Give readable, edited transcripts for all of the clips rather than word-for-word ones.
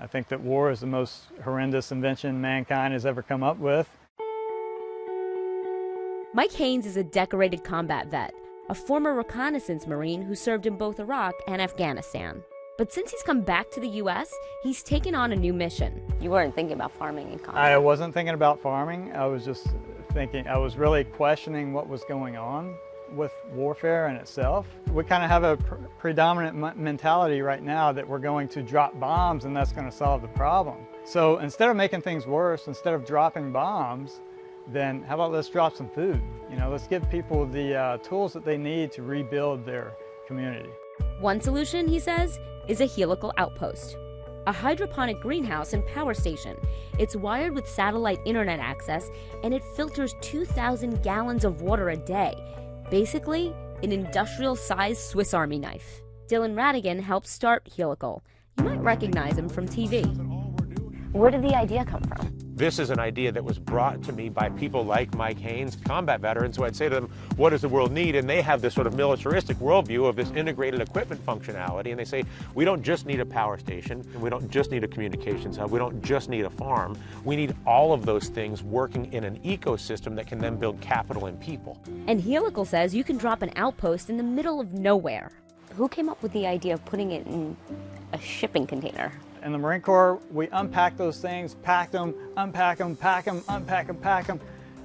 think that war is the most horrendous invention mankind has ever come up with. Mike Haynes is a decorated combat vet, a former reconnaissance Marine who served in both Iraq and Afghanistan. But since he's come back to the U.S., he's taken on a new mission. You weren't thinking about farming in combat? I wasn't thinking about farming. I was just thinking, I was really questioning what was going on with warfare in itself. We kind of have a predominant mentality right now that we're going to drop bombs and that's going to solve the problem. So instead of making things worse, instead of dropping bombs, then how about let's drop some food? You know, let's give people the tools that they need to rebuild their community. One solution, he says, is a helical outpost, a hydroponic greenhouse and power station. It's wired with satellite internet access and it filters 2,000 gallons of water a day. Basically, an industrial-sized Swiss Army knife. Dylan Radigan helped start Helical. You might recognize him from TV. Where did the idea come from? This is an idea that was brought to me by people like Mike Haynes, combat veterans, who I'd say to them, what does the world need? And they have this sort of militaristic worldview of this integrated equipment functionality. And they say, we don't just need a power station, and we don't just need a communications hub, we don't just need a farm. We need all of those things working in an ecosystem that can then build capital and people. And Helical says you can drop an outpost in the middle of nowhere. Who came up with the idea of putting it in a shipping container? In the Marine Corps, we unpack those things, pack them, unpack them, pack them, unpack them, pack them,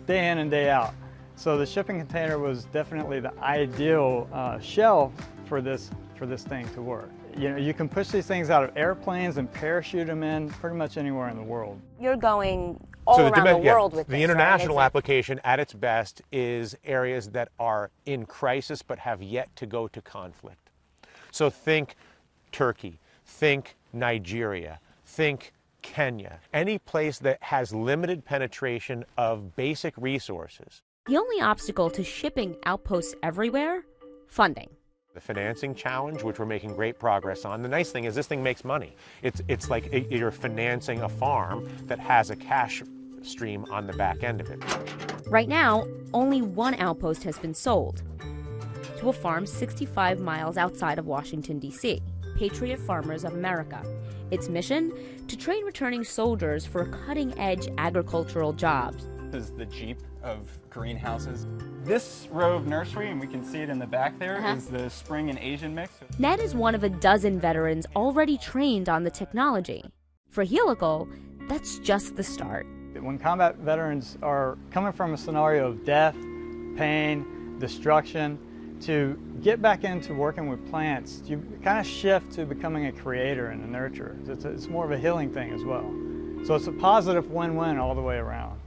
day in and day out. So the shipping container was definitely the ideal shelf for this thing to work. You know, you can push these things out of airplanes and parachute them in pretty much anywhere in the world. You're going all around the world with this, the international right? application at its best is areas that are in crisis but have yet to go to conflict. So think Turkey, think Nigeria, think Kenya, any place that has limited penetration of basic resources. The only obstacle to shipping outposts everywhere? Funding. The financing challenge, which we're making great progress on. The nice thing is this thing makes money. It's like you're financing a farm that has a cash stream on the back end of it. Right now, only one outpost has been sold to a farm 65 miles outside of Washington, D.C., Patriot Farmers of America. Its mission? To train returning soldiers for cutting-edge agricultural jobs. This is the Jeep of greenhouses. This row of nursery, and we can see it in the back there, is the spring and Asian mix. Ned is one of a dozen veterans already trained on the technology. For Helical, that's just the start. When combat veterans are coming from a scenario of death, pain, destruction, to get back into working with plants, you kind of shift to becoming a creator and a nurturer. It's more of a healing thing as well. So it's a positive win-win all the way around.